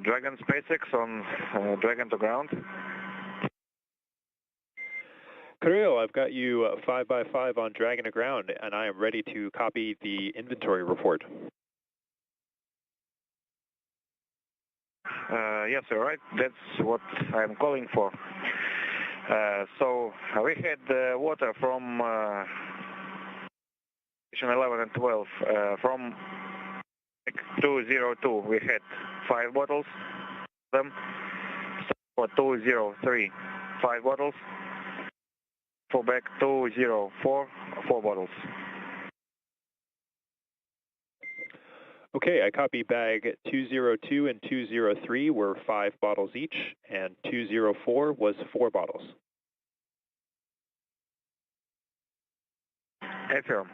Dragon SpaceX on Dragon to ground. Kirill, I've got you 5x5 on Dragon to ground, and I am ready to copy the inventory report. Yes, sir, right. That's what I'm calling for. So we had water from station 11 and 12 from 202. We had 5 bottles. Them. So for 203, 5 bottles. For back 204, 4 bottles. Okay, I copy bag 202 and 203 were 5 bottles each, and 204 was 4 bottles. Affirm.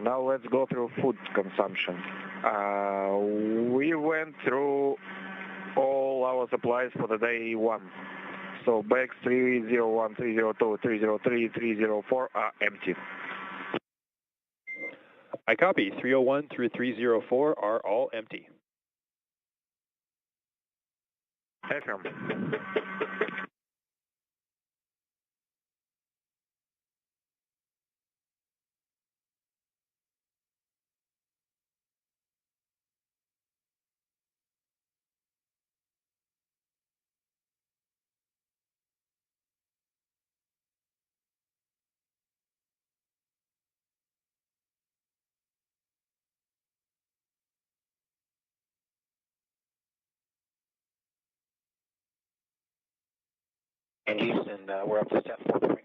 Now let's go through food consumption. We went through all our supplies for the day 1. So bags 301, 302, 303, 304 are empty. I copy. 301 through 304 are all empty. Affirm. In Houston, we're up to step 4.9.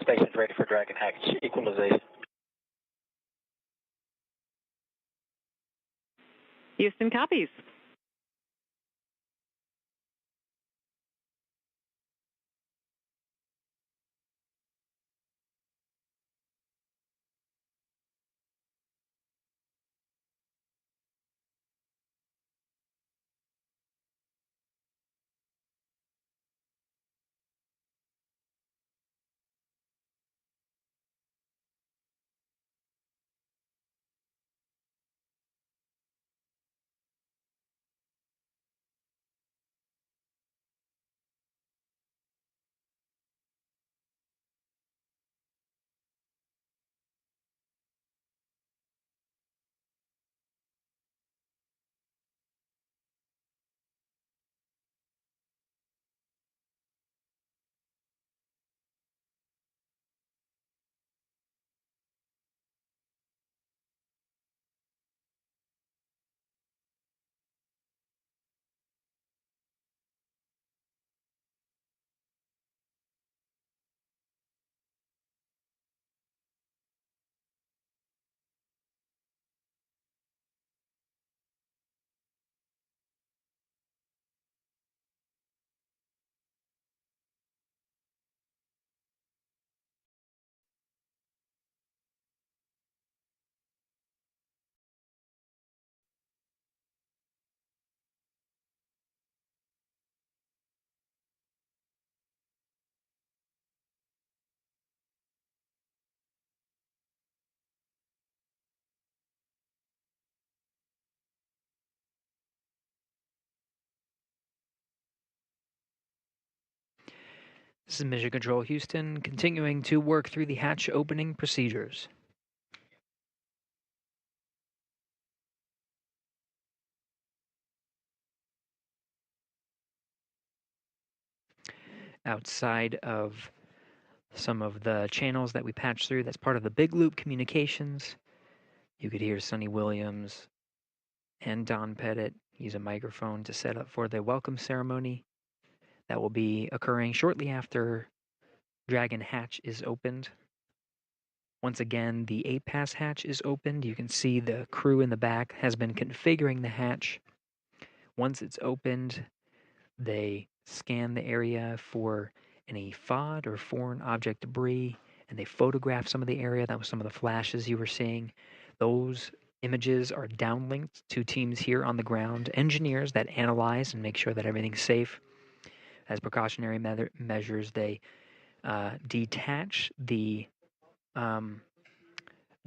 Station's ready for Dragon Hatch equalization. Houston copies. This is Mission Control Houston, continuing to work through the hatch opening procedures. Outside of some of the channels that we patched through, that's part of the Big Loop communications. You could hear Sonny Williams and Don Pettit use a microphone to set up for the welcome ceremony that will be occurring shortly after Dragon Hatch is opened. Once again, the 8-pass hatch is opened. You can see the crew in the back has been configuring the hatch. Once it's opened, they scan the area for any FOD or foreign object debris, and they photograph some of the area. That was some of the flashes you were seeing. Those images are downlinked to teams here on the ground, engineers that analyze and make sure that everything's safe. As precautionary measures, they detach the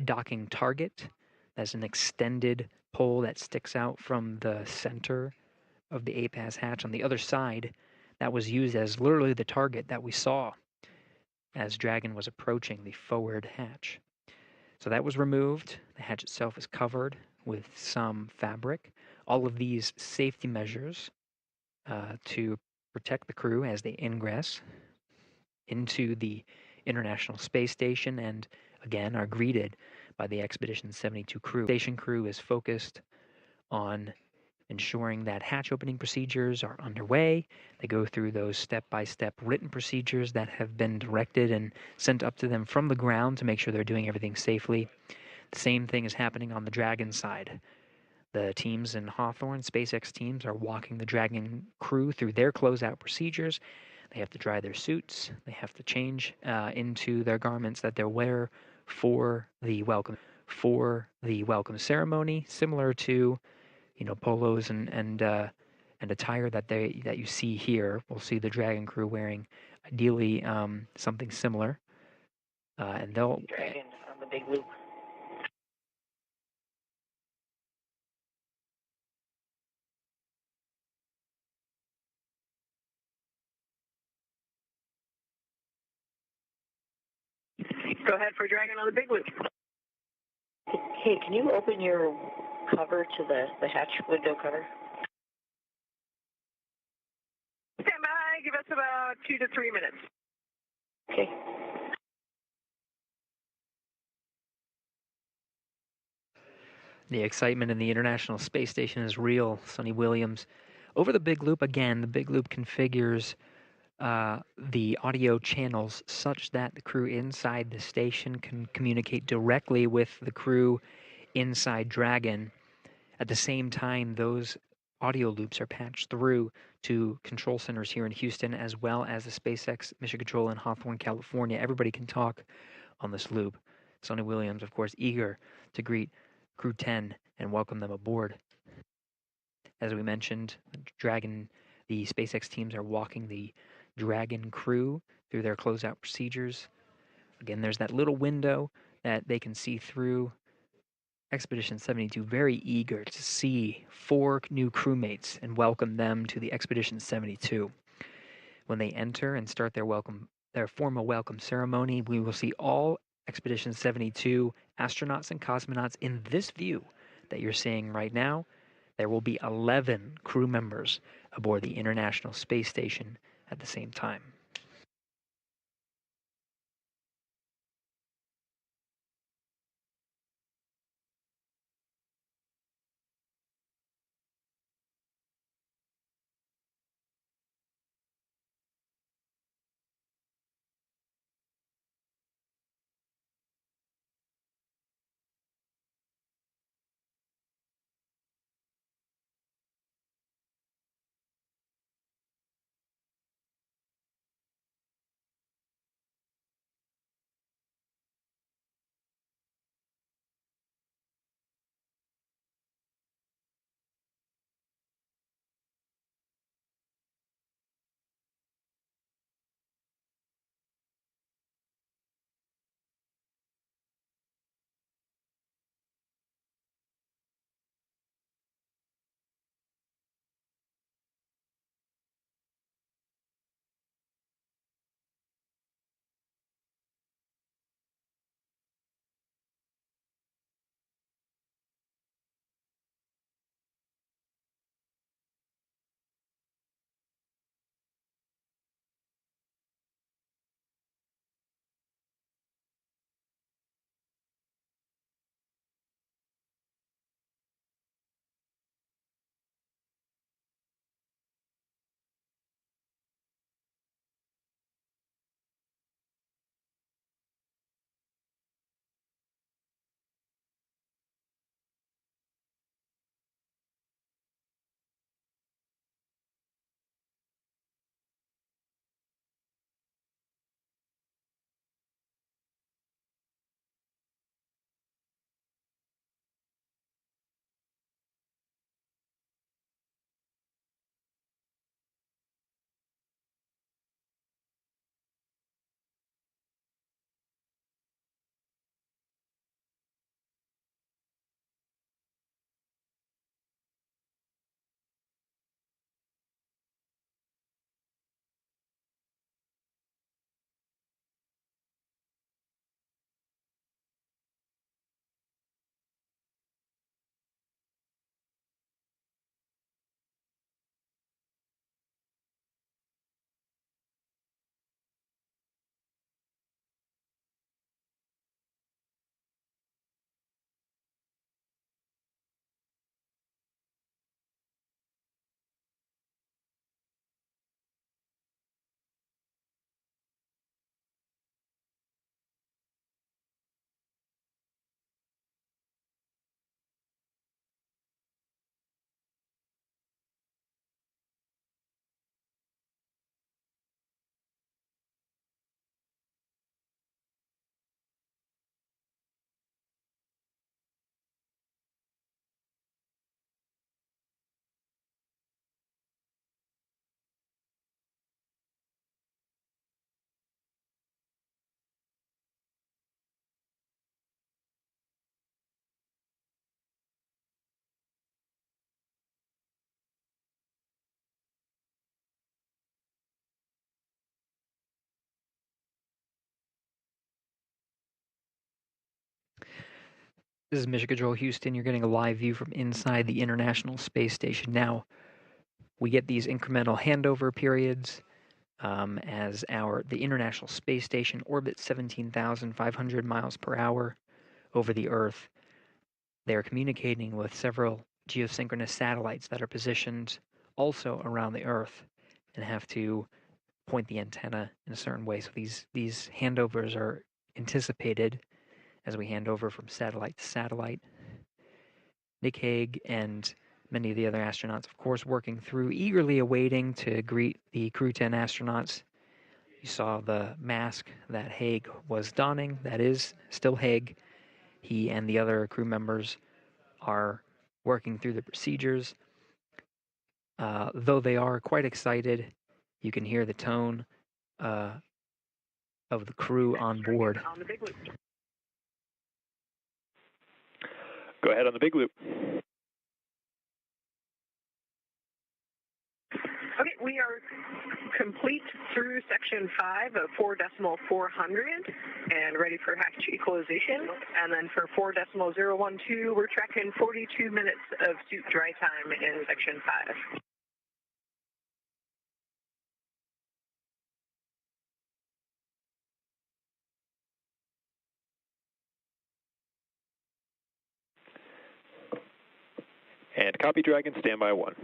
docking target That's an extended pole that sticks out from the center of the APAS hatch on the other side. That was used as literally the target that we saw as Dragon was approaching the forward hatch. So that was removed. The hatch itself is covered with some fabric. All of these safety measures to protect the crew as they ingress into the International Space Station and again are greeted by the Expedition 72 crew. Station crew is focused on ensuring that hatch opening procedures are underway. They go through those step-by-step written procedures that have been directed and sent up to them from the ground to make sure they're doing everything safely. The same thing is happening on the Dragon side. The teams in Hawthorne, SpaceX teams, are walking the Dragon crew through their closeout procedures. They have to dry their suits. They have to change into their garments that they'll wear for the welcome ceremony, similar to polos and attire that you see here. We'll see the Dragon crew wearing ideally something similar, and they'll Dragon on the big loop. Go ahead for Dragon on the big loop. Hey, can you open your cover to the hatch window cover? Stand by. Give us about 2 to 3 minutes. Okay. The excitement in the International Space Station is real. Sonny Williams. Over the big loop again, the big loop configures the audio channels such that the crew inside the station can communicate directly with the crew inside Dragon. At the same time, those audio loops are patched through to control centers here in Houston, as well as the SpaceX Mission Control in Hawthorne, California. Everybody can talk on this loop. Sonny Williams, of course, eager to greet Crew 10 and welcome them aboard. As we mentioned, the SpaceX teams are walking the Dragon crew through their closeout procedures. Again, there's that little window that they can see through. Expedition 72 very eager to see 4 new crewmates and welcome them to the Expedition 72. When they enter and start their formal welcome ceremony, we will see all Expedition 72 astronauts and cosmonauts in this view that you're seeing right now. There will be 11 crew members aboard the International Space Station at the same time. This is Mission Control Houston. You're getting a live view from inside the International Space Station. Now, we get these incremental handover periods as the International Space Station orbits 17,500 miles per hour over the Earth. They are communicating with several geosynchronous satellites that are positioned also around the Earth and have to point the antenna in a certain way. So these handovers are anticipated as we hand over from satellite to satellite. Nick Hague and many of the other astronauts, of course, working through, eagerly awaiting to greet the Crew 10 astronauts. You saw the mask that Hague was donning. That is still Hague. He and the other crew members are working through the procedures. Though they are quite excited, you can hear the tone of the crew on board. Go ahead on the big loop. Okay, we are complete through section 5 of 4.400 and ready for hatch equalization. And then for 4.012, we're tracking 42 minutes of suit dry time in section 5. And copy, Dragon, standby 1.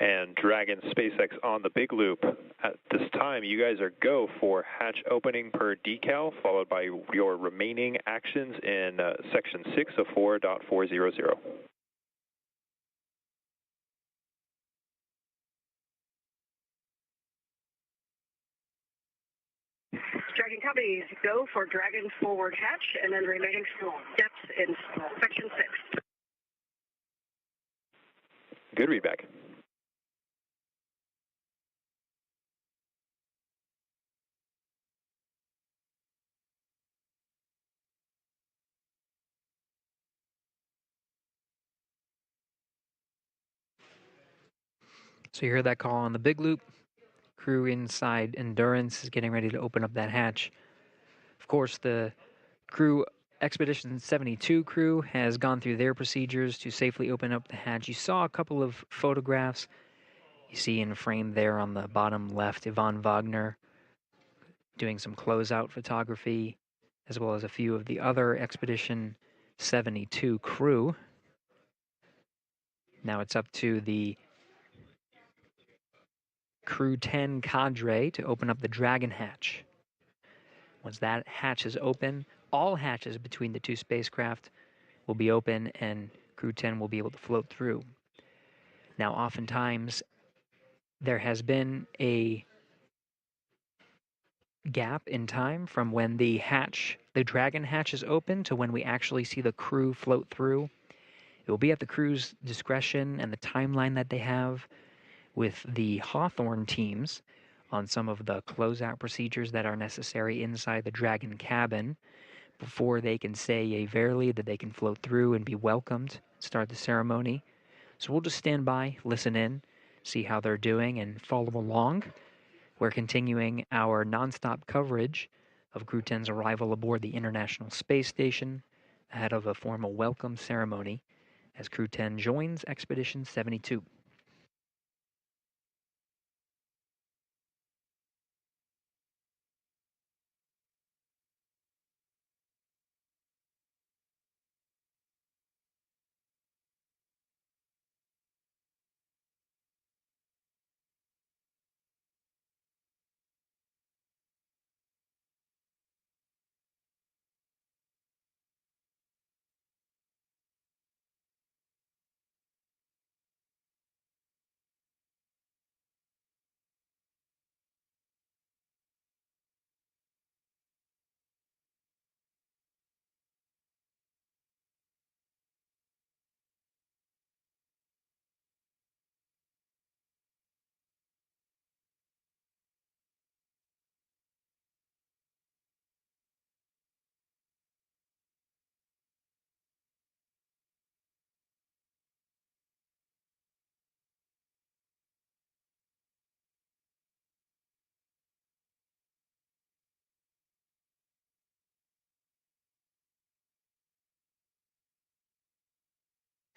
And Dragon SpaceX on the big loop. At this time, you guys are go for hatch opening per decal, followed by your remaining actions in section 6 of 4.400. Dragon companies go for Dragon forward hatch and then remaining steps in section 6. Good readback. So you heard that call on the big loop. Crew inside Endurance is getting ready to open up that hatch. Of course, the crew Expedition 72 crew has gone through their procedures to safely open up the hatch. You saw a couple of photographs. You see in frame there on the bottom left, Yvonne Wagner doing some closeout photography, as well as a few of the other Expedition 72 crew. Now it's up to the Crew 10 cadre to open up the Dragon hatch. Once that hatch is open, all hatches between the two spacecraft will be open and Crew 10 will be able to float through. Now, oftentimes, there has been a gap in time from when the Dragon hatch is open to when we actually see the crew float through. It will be at the crew's discretion and the timeline that they have with the Hawthorne teams on some of the closeout procedures that are necessary inside the Dragon cabin before they can say yea verily that they can float through and be welcomed, start the ceremony. So we'll just stand by, listen in, see how they're doing, and follow along. We're continuing our nonstop coverage of Crew 10's arrival aboard the International Space Station ahead of a formal welcome ceremony as Crew 10 joins Expedition 72.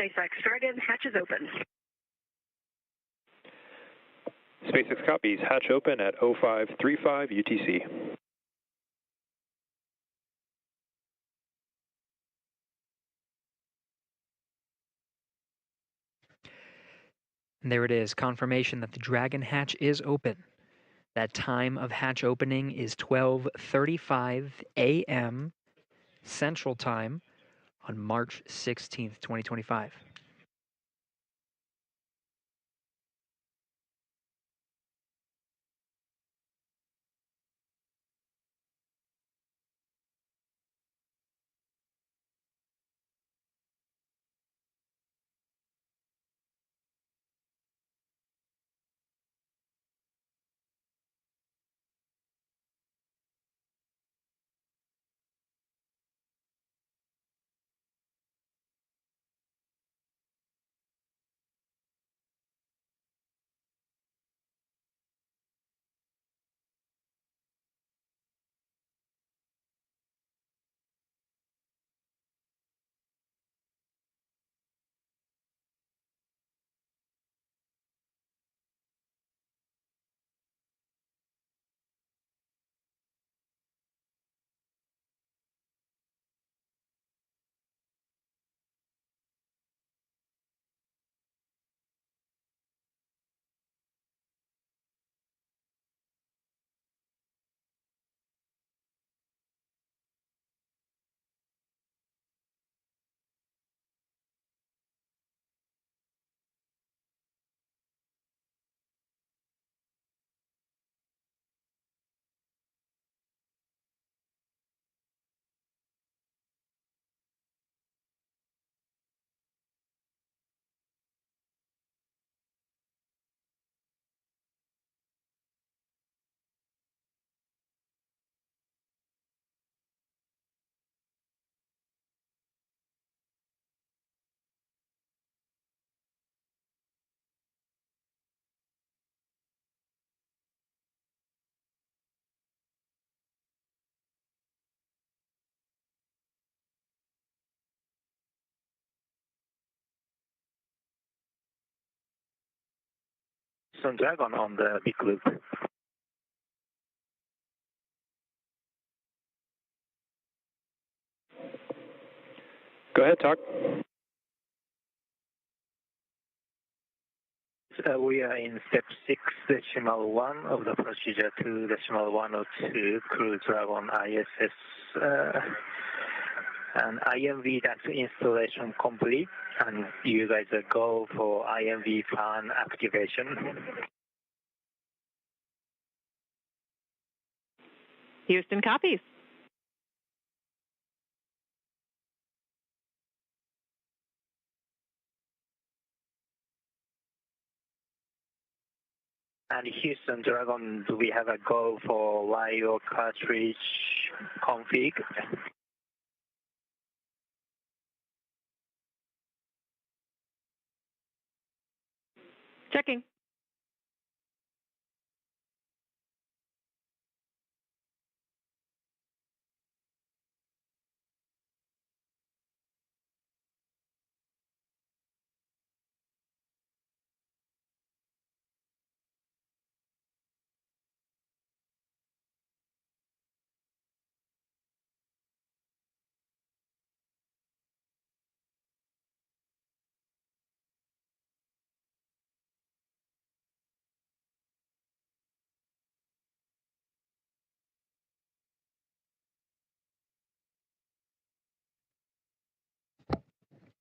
SpaceX Dragon, hatch is open. SpaceX copies, hatch open at 0535 UTC. And there it is, confirmation that the Dragon hatch is open. That time of hatch opening is 12:35 a.m. Central Time on March 16th, 2025. Sun Dragon on the big loop. Go ahead, talk. We are in step 6.1 of the procedure 2.102 Crew Dragon ISS and IMV duct installation complete, and you guys go for IMV fan activation. Houston copies. And Houston Dragon, do we have a go for LIO cartridge config? Checking.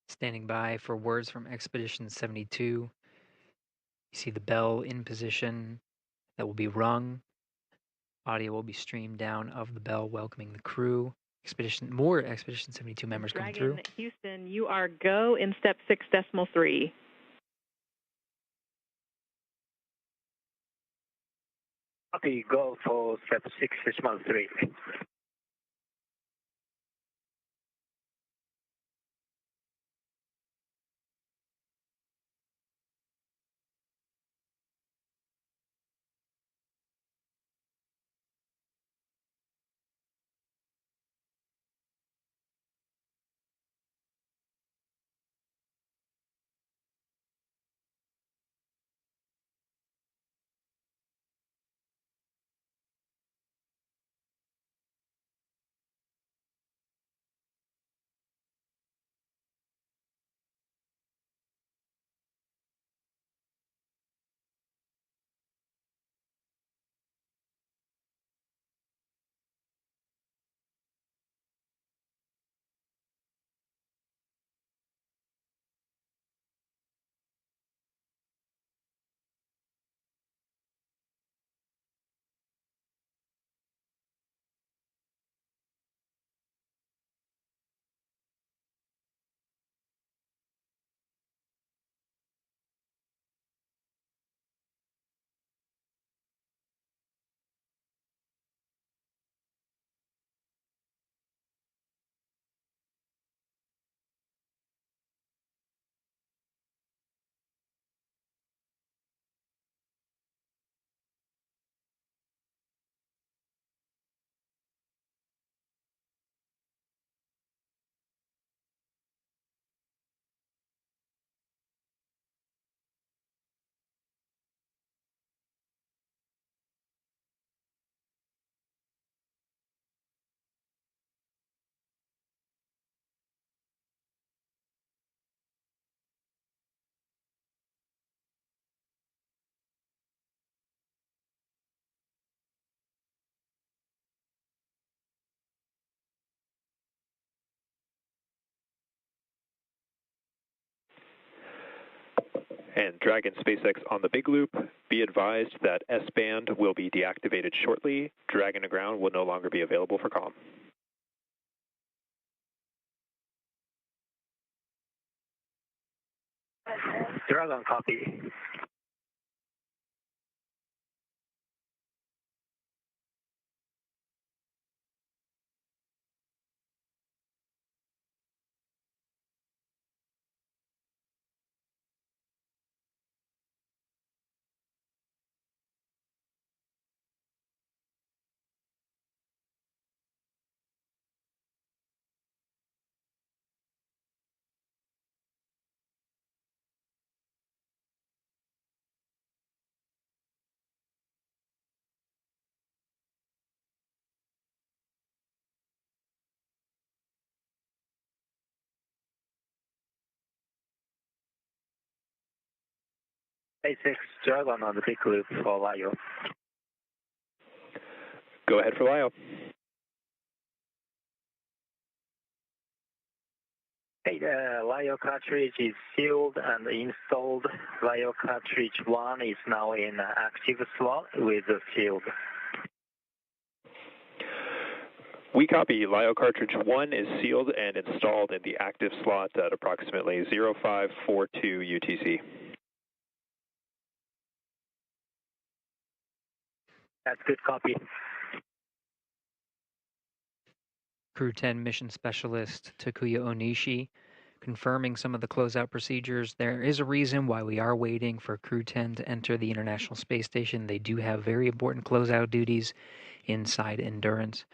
Standing by for words from Expedition 72. You see the bell in position that will be rung. Audio will be streamed down of the bell welcoming the crew. More Expedition 72 members coming through. Houston, you are go in step 6.3. Copy, go for step 6.3. And Dragon SpaceX on the big loop, be advised that S-band will be deactivated shortly. Dragon to ground will no longer be available for comm. Dragon, copy. SpaceX Dragon on the big loop for LIO. Go ahead for LIO. Hey, the LIO cartridge is sealed and installed. LIO cartridge 1 is now in active slot with the field. We copy. LIO cartridge 1 is sealed and installed in the active slot at approximately 0542 UTC. That's good copy. Crew 10 mission specialist Takuya Onishi confirming some of the closeout procedures. There is a reason why we are waiting for Crew 10 to enter the International Space Station. They do have very important closeout duties inside Endurance.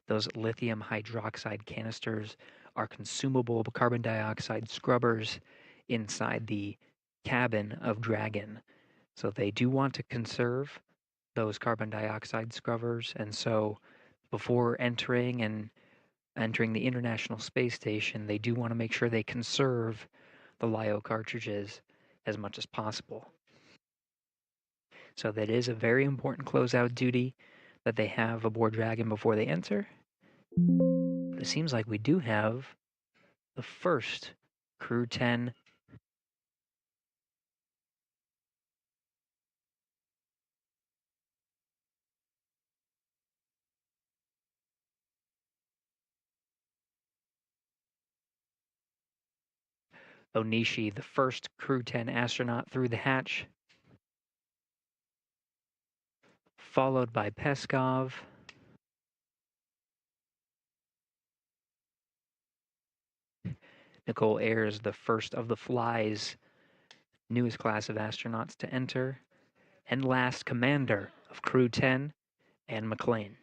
Those lithium hydroxide canisters are consumable carbon dioxide scrubbers inside the cabin of Dragon. So they do want to conserve those carbon dioxide scrubbers, and so before entering the International Space Station, they do want to make sure they conserve the LIO cartridges as much as possible. So that is a very important closeout duty that they have aboard Dragon before they enter. It seems like we do have the first Crew 10 Onishi, the first Crew 10 astronaut through the hatch, followed by Peskov, Nicole Ayers, the first of the Fly's newest class of astronauts to enter, and last, Commander of Crew 10, Anne McLean.